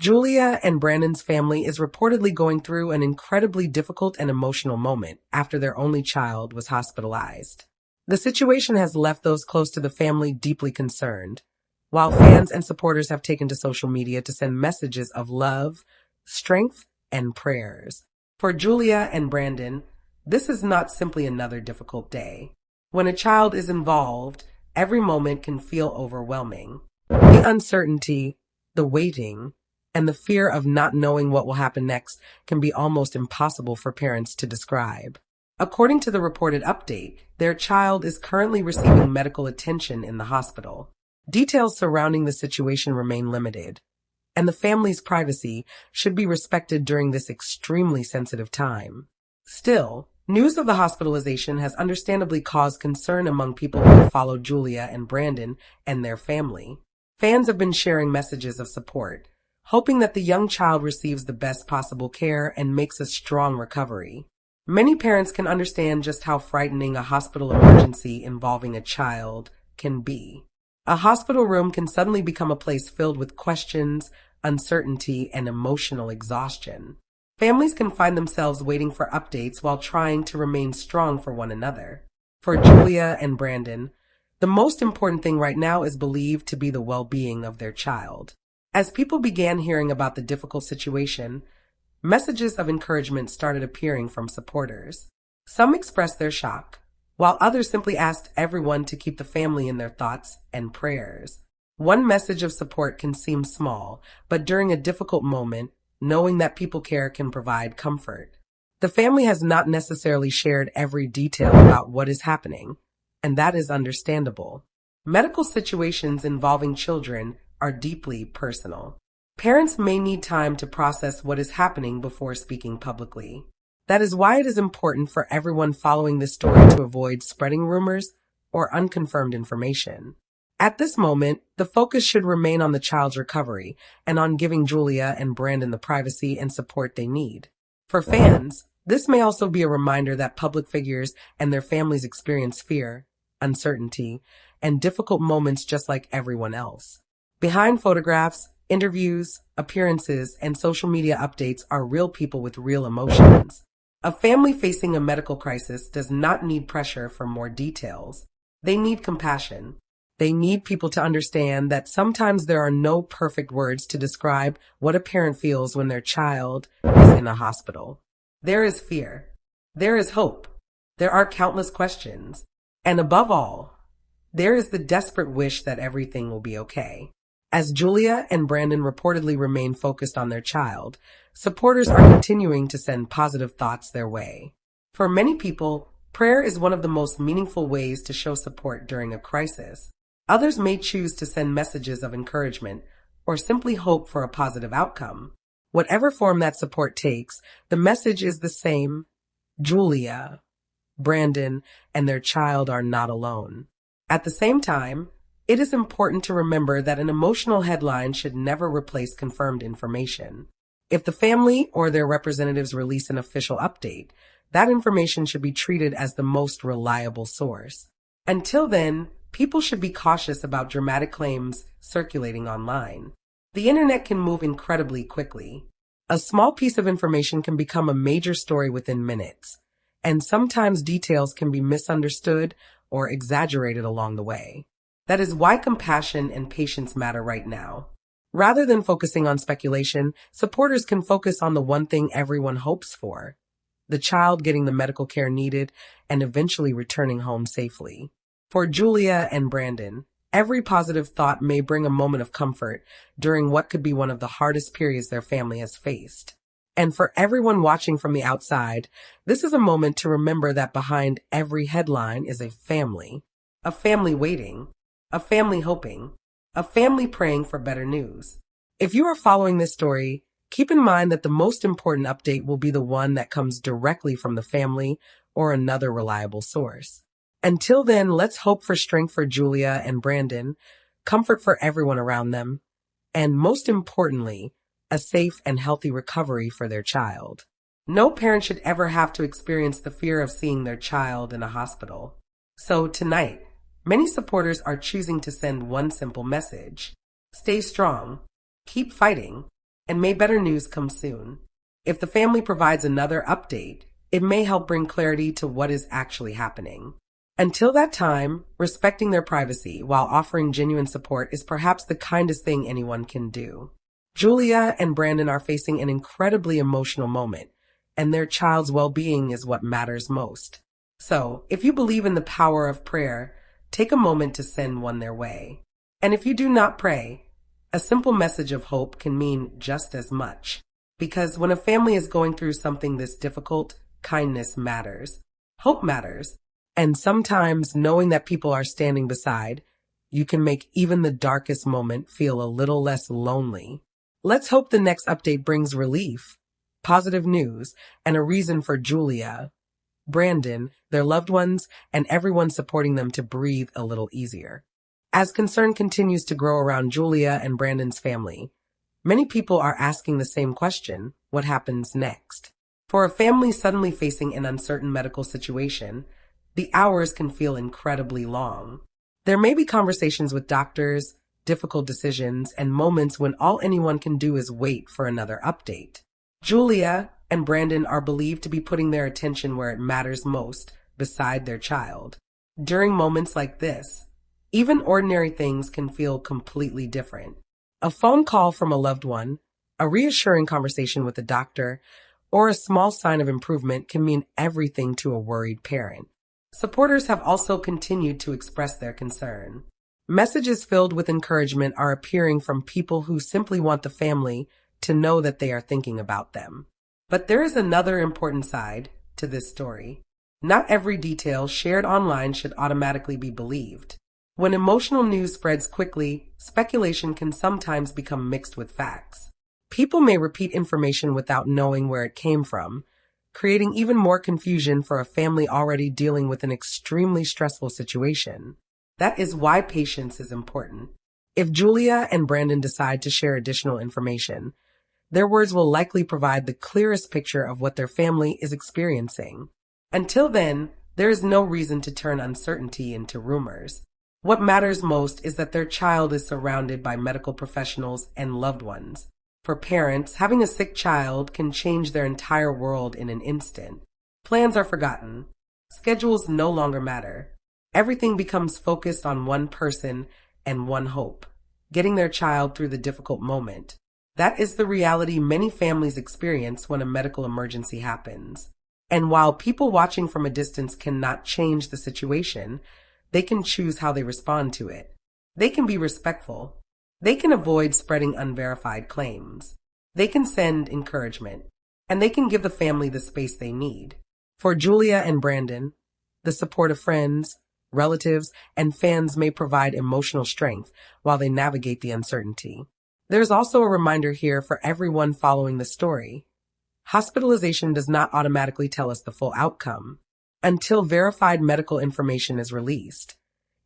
Julia and Brandon's family is reportedly going through an incredibly difficult and emotional moment after their only child was hospitalized. The situation has left those close to the family deeply concerned, while fans and supporters have taken to social media to send messages of love, strength, and prayers. For Julia and Brandon, this is not simply another difficult day. When a child is involved, every moment can feel overwhelming. The uncertainty, the waiting, and the fear of not knowing what will happen next can be almost impossible for parents to describe. According to the reported update, their child is currently receiving medical attention in the hospital. Details surrounding the situation remain limited, and the family's privacy should be respected during this extremely sensitive time. Still, news of the hospitalization has understandably caused concern among people who follow Julia and Brandon and their family. Fans have been sharing messages of support, hoping that the young child receives the best possible care and makes a strong recovery. Many parents can understand just how frightening a hospital emergency involving a child can be. A hospital room can suddenly become a place filled with questions, uncertainty, and emotional exhaustion. Families can find themselves waiting for updates while trying to remain strong for one another. For Julia and Brandon, the most important thing right now is believed to be the well-being of their child. As people began hearing about the difficult situation, messages of encouragement started appearing from supporters. Some expressed their shock, while others simply asked everyone to keep the family in their thoughts and prayers. One message of support can seem small, but during a difficult moment, knowing that people care can provide comfort. The family has not necessarily shared every detail about what is happening, and that is understandable. Medical situations involving children are deeply personal. Parents may need time to process what is happening before speaking publicly. That is why it is important for everyone following this story to avoid spreading rumors or unconfirmed information. At this moment, the focus should remain on the child's recovery and on giving Julia and Brandon the privacy and support they need. For fans, this may also be a reminder that public figures and their families experience fear, uncertainty, and difficult moments just like everyone else. Behind photographs, interviews, appearances, and social media updates are real people with real emotions. A family facing a medical crisis does not need pressure for more details. They need compassion. They need people to understand that sometimes there are no perfect words to describe what a parent feels when their child is in a hospital. There is fear. There is hope. There are countless questions. And above all, there is the desperate wish that everything will be okay. As Julia and Brandon reportedly remain focused on their child, supporters are continuing to send positive thoughts their way. For many people, prayer is one of the most meaningful ways to show support during a crisis. Others may choose to send messages of encouragement or simply hope for a positive outcome. Whatever form that support takes, the message is the same. Julia, Brandon, and their child are not alone. At the same time, it is important to remember that an emotional headline should never replace confirmed information. If the family or their representatives release an official update, that information should be treated as the most reliable source. Until then, people should be cautious about dramatic claims circulating online. The internet can move incredibly quickly. A small piece of information can become a major story within minutes, and sometimes details can be misunderstood or exaggerated along the way. That is why compassion and patience matter right now. Rather than focusing on speculation, supporters can focus on the one thing everyone hopes for: the child getting the medical care needed and eventually returning home safely. For Julia and Brandon, every positive thought may bring a moment of comfort during what could be one of the hardest periods their family has faced. And for everyone watching from the outside, this is a moment to remember that behind every headline is a family waiting, a family hoping, a family praying for better news. If you are following this story, keep in mind that the most important update will be the one that comes directly from the family or another reliable source. Until then, let's hope for strength for Julia and Brandon, comfort for everyone around them, and most importantly, a safe and healthy recovery for their child. No parent should ever have to experience the fear of seeing their child in a hospital. So tonight, many supporters are choosing to send one simple message: stay strong, keep fighting, and may better news come soon. If the family provides another update, it may help bring clarity to what is actually happening. Until that time, respecting their privacy while offering genuine support is perhaps the kindest thing anyone can do. Julia and Brandon are facing an incredibly emotional moment, and their child's well-being is what matters most. So, if you believe in the power of prayer, take a moment to send one their way. And if you do not pray, a simple message of hope can mean just as much. Because when a family is going through something this difficult, kindness matters. Hope matters. And sometimes knowing that people are standing beside, you can make even the darkest moment feel a little less lonely. Let's hope the next update brings relief, positive news, and a reason for Julia, Brandon, their loved ones, and everyone supporting them to breathe a little easier. As concern continues to grow around Julia and Brandon's family, many people are asking the same question: what happens next? For a family suddenly facing an uncertain medical situation, the hours can feel incredibly long. There may be conversations with doctors, difficult decisions, and moments when all anyone can do is wait for another update. Julia and Brandon are believed to be putting their attention where it matters most, beside their child. During moments like this, even ordinary things can feel completely different. A phone call from a loved one, a reassuring conversation with a doctor, or a small sign of improvement can mean everything to a worried parent. Supporters have also continued to express their concern. Messages filled with encouragement are appearing from people who simply want the family to know that they are thinking about them. But there is another important side to this story. Not every detail shared online should automatically be believed. When emotional news spreads quickly, speculation can sometimes become mixed with facts. People may repeat information without knowing where it came from, creating even more confusion for a family already dealing with an extremely stressful situation. That is why patience is important. If Julia and Brandon decide to share additional information, their words will likely provide the clearest picture of what their family is experiencing. Until then, there is no reason to turn uncertainty into rumors. What matters most is that their child is surrounded by medical professionals and loved ones. For parents, having a sick child can change their entire world in an instant. Plans are forgotten. Schedules no longer matter. Everything becomes focused on one person and one hope: getting their child through the difficult moment. That is the reality many families experience when a medical emergency happens. And while people watching from a distance cannot change the situation, they can choose how they respond to it. They can be respectful. They can avoid spreading unverified claims. They can send encouragement. And they can give the family the space they need. For Julia and Brandon, the support of friends, relatives, and fans may provide emotional strength while they navigate the uncertainty. There's also a reminder here for everyone following the story. Hospitalization does not automatically tell us the full outcome. Until verified medical information is released,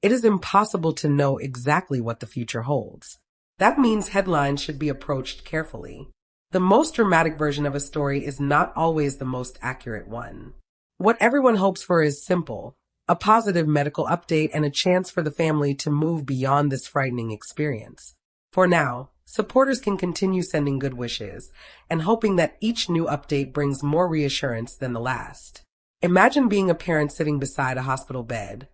it is impossible to know exactly what the future holds. That means headlines should be approached carefully. The most dramatic version of a story is not always the most accurate one. What everyone hopes for is simple: a positive medical update and a chance for the family to move beyond this frightening experience. For now, supporters can continue sending good wishes and hoping that each new update brings more reassurance than the last. Imagine being a parent sitting beside a hospital bed,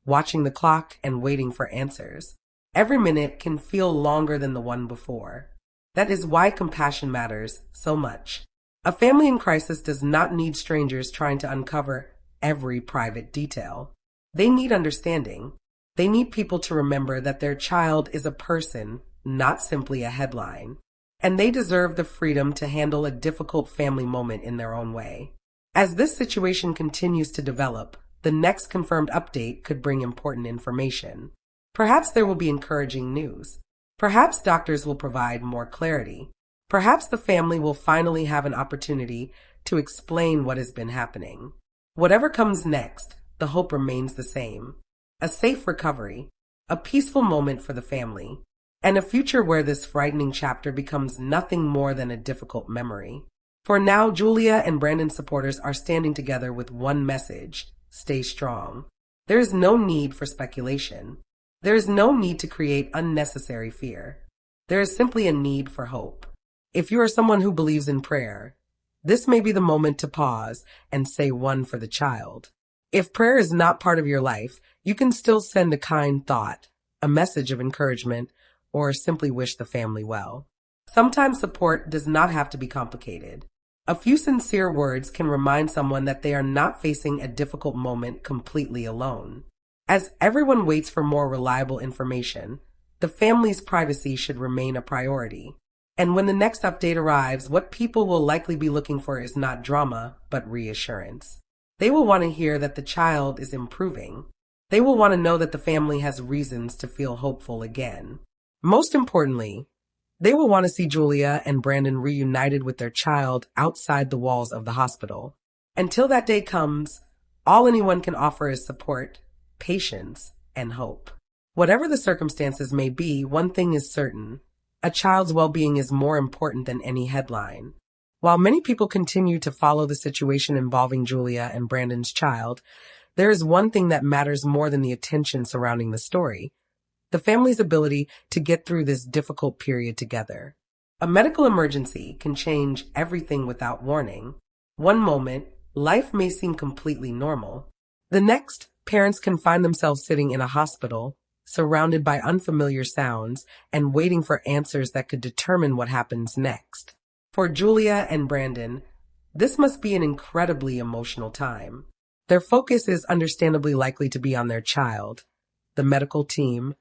watching the clock and waiting for answers. Every minute can feel longer than the one before. That is why compassion matters so much. A family in crisis does not need strangers trying to uncover every private detail. They need understanding. They need people to remember that their child is a person, not simply a headline. And they deserve the freedom to handle a difficult family moment in their own way. As this situation continues to develop, the next confirmed update could bring important information. Perhaps there will be encouraging news. Perhaps doctors will provide more clarity. Perhaps the family will finally have an opportunity to explain what has been happening. Whatever comes next, the hope remains the same. A safe recovery, a peaceful moment for the family, and a future where this frightening chapter becomes nothing more than a difficult memory. For now, Julia and Brandon's supporters are standing together with one message: stay strong. There is no need for speculation. There is no need to create unnecessary fear. There is simply a need for hope. If you are someone who believes in prayer, this may be the moment to pause and say one for the child. If prayer is not part of your life, you can still send a kind thought, a message of encouragement, or simply wish the family well. Sometimes support does not have to be complicated. A few sincere words can remind someone that they are not facing a difficult moment completely alone. As everyone waits for more reliable information, the family's privacy should remain a priority. And when the next update arrives, what people will likely be looking for is not drama, but reassurance. They will want to hear that the child is improving. They will want to know that the family has reasons to feel hopeful again. Most importantly, they will want to see Julia and Brandon reunited with their child outside the walls of the hospital. Until that day comes, all anyone can offer is support, patience, and hope. Whatever the circumstances may be, one thing is certain: a child's well-being is more important than any headline. While many people continue to follow the situation involving Julia and Brandon's child, there is one thing that matters more than the attention surrounding the story: the family's ability to get through this difficult period together. A medical emergency can change everything without warning. One moment, life may seem completely normal. The next, parents can find themselves sitting in a hospital, surrounded by unfamiliar sounds and waiting for answers that could determine what happens next. For Julia and Brandon, this must be an incredibly emotional time. Their focus is understandably likely to be on their child, the medical team,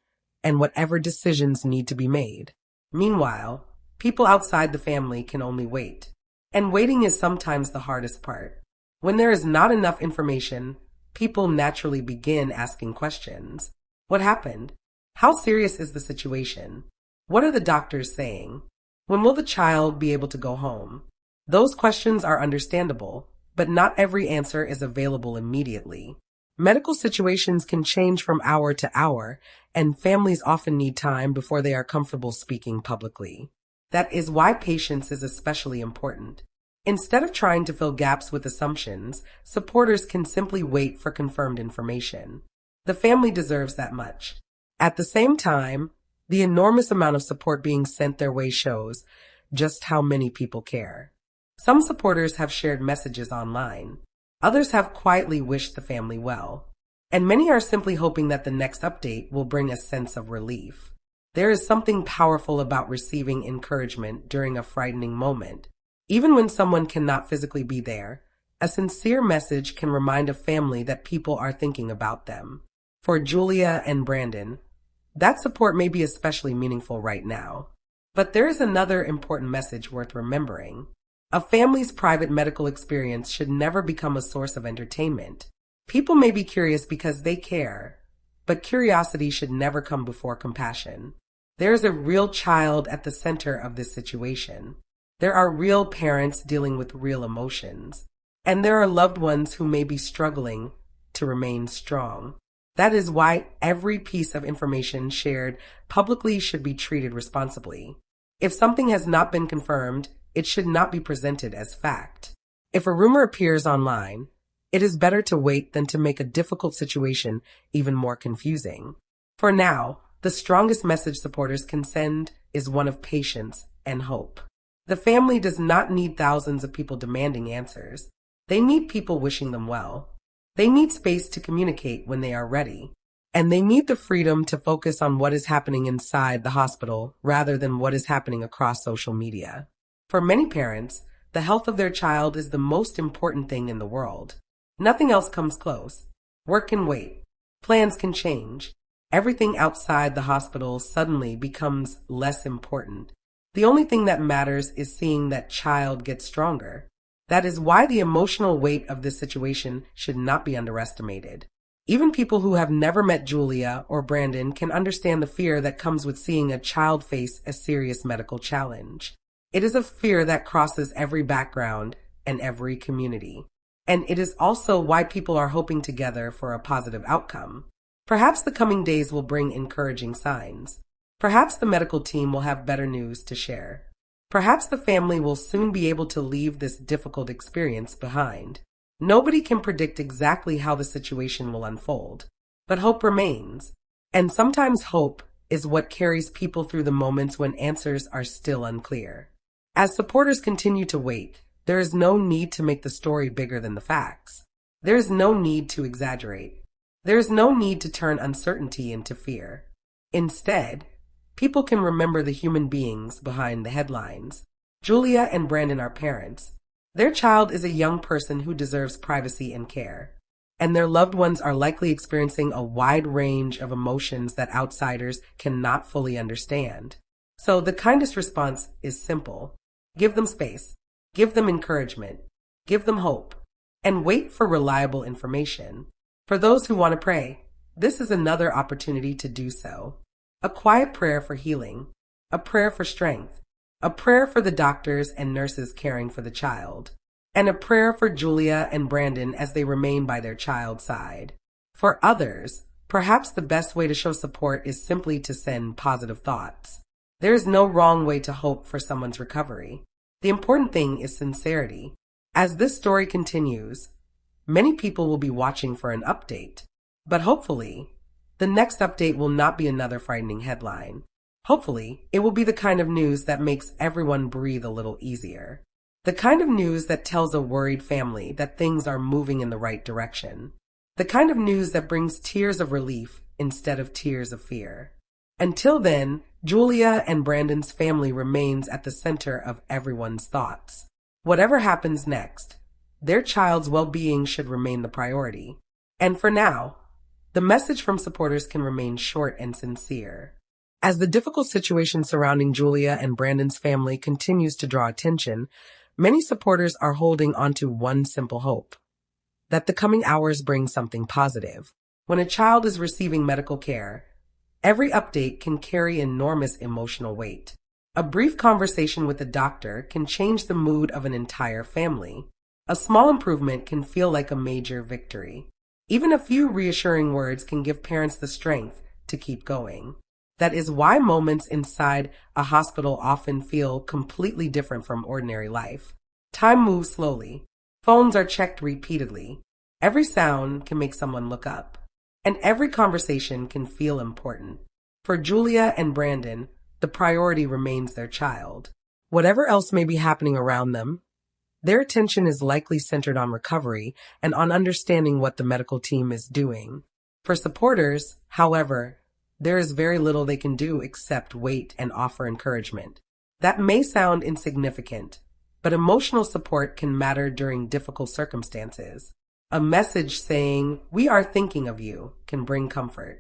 and whatever decisions need to be made. Meanwhile, people outside the family can only wait. And waiting is sometimes the hardest part. When there is not enough information, people naturally begin asking questions. What happened? How serious is the situation? What are the doctors saying? When will the child be able to go home? Those questions are understandable, but not every answer is available immediately. Medical situations can change from hour to hour, and families often need time before they are comfortable speaking publicly. That is why patience is especially important. Instead of trying to fill gaps with assumptions, supporters can simply wait for confirmed information. The family deserves that much. At the same time, the enormous amount of support being sent their way shows just how many people care. Some supporters have shared messages online. Others have quietly wished the family well. And many are simply hoping that the next update will bring a sense of relief. There is something powerful about receiving encouragement during a frightening moment. Even when someone cannot physically be there, a sincere message can remind a family that people are thinking about them. For Julia and Brandon, that support may be especially meaningful right now. But there is another important message worth remembering. A family's private medical experience should never become a source of entertainment. People may be curious because they care, but curiosity should never come before compassion. There is a real child at the center of this situation. There are real parents dealing with real emotions, and there are loved ones who may be struggling to remain strong. That is why every piece of information shared publicly should be treated responsibly. If something has not been confirmed, it should not be presented as fact. If a rumor appears online, it is better to wait than to make a difficult situation even more confusing. For now, the strongest message supporters can send is one of patience and hope. The family does not need thousands of people demanding answers. They need people wishing them well. They need space to communicate when they are ready. And they need the freedom to focus on what is happening inside the hospital rather than what is happening across social media. For many parents, the health of their child is the most important thing in the world. Nothing else comes close. Work can wait. Plans can change. Everything outside the hospital suddenly becomes less important. The only thing that matters is seeing that child get stronger. That is why the emotional weight of this situation should not be underestimated. Even people who have never met Julia or Brandon can understand the fear that comes with seeing a child face a serious medical challenge. It is a fear that crosses every background and every community. And it is also why people are hoping together for a positive outcome. Perhaps the coming days will bring encouraging signs. Perhaps the medical team will have better news to share. Perhaps the family will soon be able to leave this difficult experience behind. Nobody can predict exactly how the situation will unfold, but hope remains. And sometimes hope is what carries people through the moments when answers are still unclear. As supporters continue to wait, there is no need to make the story bigger than the facts. There is no need to exaggerate. There is no need to turn uncertainty into fear. Instead, people can remember the human beings behind the headlines. Julia and Brandon are parents. Their child is a young person who deserves privacy and care, and their loved ones are likely experiencing a wide range of emotions that outsiders cannot fully understand. So the kindest response is simple. Give them space, give them encouragement, give them hope, and wait for reliable information. For those who want to pray, this is another opportunity to do so. A quiet prayer for healing, a prayer for strength, a prayer for the doctors and nurses caring for the child, and a prayer for Julia and Brandon as they remain by their child's side. For others, perhaps the best way to show support is simply to send positive thoughts. There is no wrong way to hope for someone's recovery. The important thing is sincerity. As this story continues, many people will be watching for an update, but hopefully, the next update will not be another frightening headline. Hopefully, it will be the kind of news that makes everyone breathe a little easier. The kind of news that tells a worried family that things are moving in the right direction. The kind of news that brings tears of relief instead of tears of fear. Until then, Julia and Brandon's family remains at the center of everyone's thoughts. Whatever happens next, their child's well-being should remain the priority. And for now, the message from supporters can remain short and sincere. As the difficult situation surrounding Julia and Brandon's family continues to draw attention, many supporters are holding onto one simple hope: that the coming hours bring something positive. When a child is receiving medical care, every update can carry enormous emotional weight. A brief conversation with a doctor can change the mood of an entire family. A small improvement can feel like a major victory. Even a few reassuring words can give parents the strength to keep going. That is why moments inside a hospital often feel completely different from ordinary life. Time moves slowly. Phones are checked repeatedly. Every sound can make someone look up. And every conversation can feel important. For Julia and Brandon, the priority remains their child. Whatever else may be happening around them, their attention is likely centered on recovery and on understanding what the medical team is doing. For supporters, however, there is very little they can do except wait and offer encouragement. That may sound insignificant, but emotional support can matter during difficult circumstances. A message saying, "We are thinking of you," can bring comfort.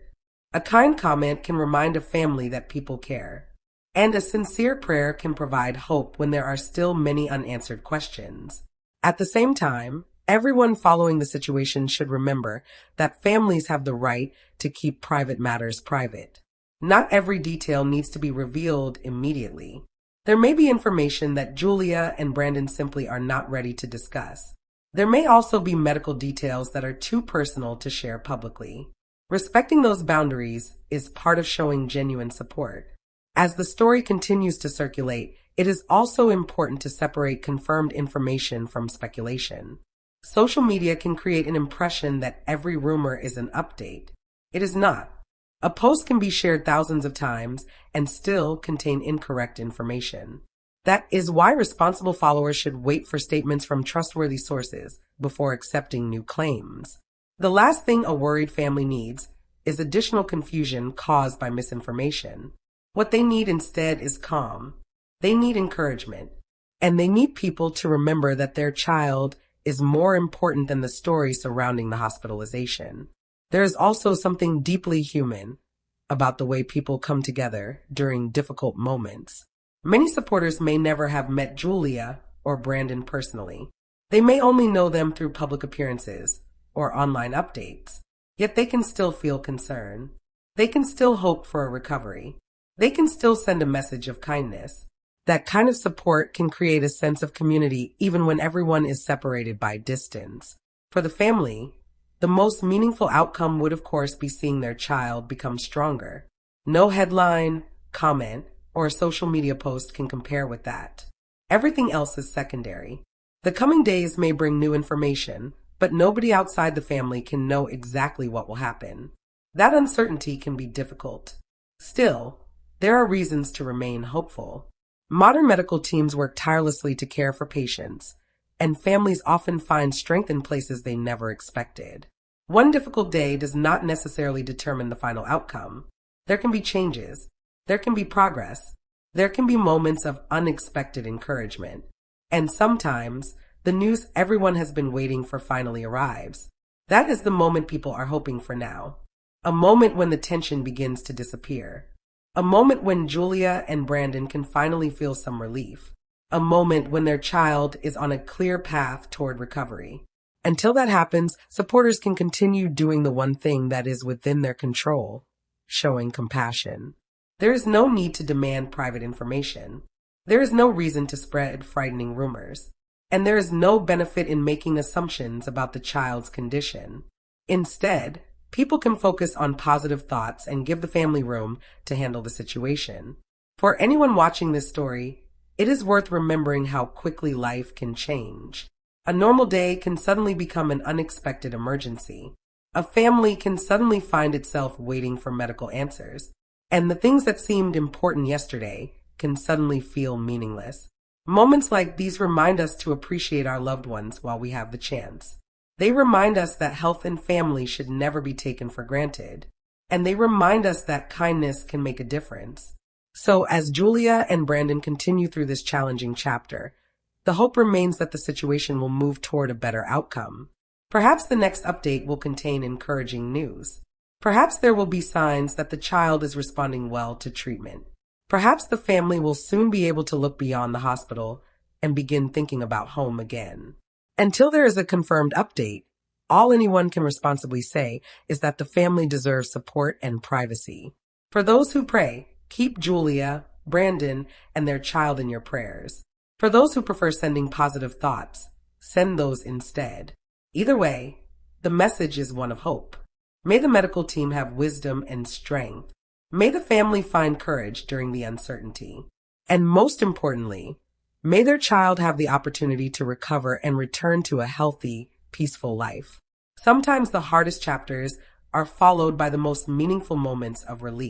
A kind comment can remind a family that people care. And a sincere prayer can provide hope when there are still many unanswered questions. At the same time, everyone following the situation should remember that families have the right to keep private matters private. Not every detail needs to be revealed immediately. There may be information that Julia and Brandon simply are not ready to discuss. There may also be medical details that are too personal to share publicly. Respecting those boundaries is part of showing genuine support. As the story continues to circulate, it is also important to separate confirmed information from speculation. Social media can create an impression that every rumor is an update. It is not. A post can be shared thousands of times and still contain incorrect information. That is why responsible followers should wait for statements from trustworthy sources before accepting new claims. The last thing a worried family needs is additional confusion caused by misinformation. What they need instead is calm. They need encouragement. And they need people to remember that their child is more important than the story surrounding the hospitalization. There is also something deeply human about the way people come together during difficult moments. Many supporters may never have met Julia or Brandon personally. They may only know them through public appearances or online updates, yet they can still feel concern. They can still hope for a recovery. They can still send a message of kindness. That kind of support can create a sense of community even when everyone is separated by distance. For the family, the most meaningful outcome would of course be seeing their child become stronger. No headline, comment, or social media post can compare with that. Everything else is secondary. The coming days may bring new information, but nobody outside the family can know exactly what will happen. That uncertainty can be difficult. Still, there are reasons to remain hopeful. Modern medical teams work tirelessly to care for patients, and families often find strength in places they never expected. One difficult day does not necessarily determine the final outcome. There can be changes, there can be progress, there can be moments of unexpected encouragement, and sometimes the news everyone has been waiting for finally arrives. That is the moment people are hoping for now. A moment when the tension begins to disappear. A moment when Julia and Brandon can finally feel some relief. A moment when their child is on a clear path toward recovery. Until that happens, supporters can continue doing the one thing that is within their control, showing compassion. There is no need to demand private information. There is no reason to spread frightening rumors. And there is no benefit in making assumptions about the child's condition. Instead, people can focus on positive thoughts and give the family room to handle the situation. For anyone watching this story, it is worth remembering how quickly life can change. A normal day can suddenly become an unexpected emergency. A family can suddenly find itself waiting for medical answers. And the things that seemed important yesterday can suddenly feel meaningless. Moments like these remind us to appreciate our loved ones while we have the chance. They remind us that health and family should never be taken for granted. And they remind us that kindness can make a difference. So as Julia and Brandon continue through this challenging chapter, the hope remains that the situation will move toward a better outcome. Perhaps the next update will contain encouraging news. Perhaps there will be signs that the child is responding well to treatment. Perhaps the family will soon be able to look beyond the hospital and begin thinking about home again. Until there is a confirmed update, all anyone can responsibly say is that the family deserves support and privacy. For those who pray, keep Julia, Brandon, and their child in your prayers. For those who prefer sending positive thoughts, send those instead. Either way, the message is one of hope. May the medical team have wisdom and strength. May the family find courage during the uncertainty. And most importantly, may their child have the opportunity to recover and return to a healthy, peaceful life. Sometimes the hardest chapters are followed by the most meaningful moments of relief.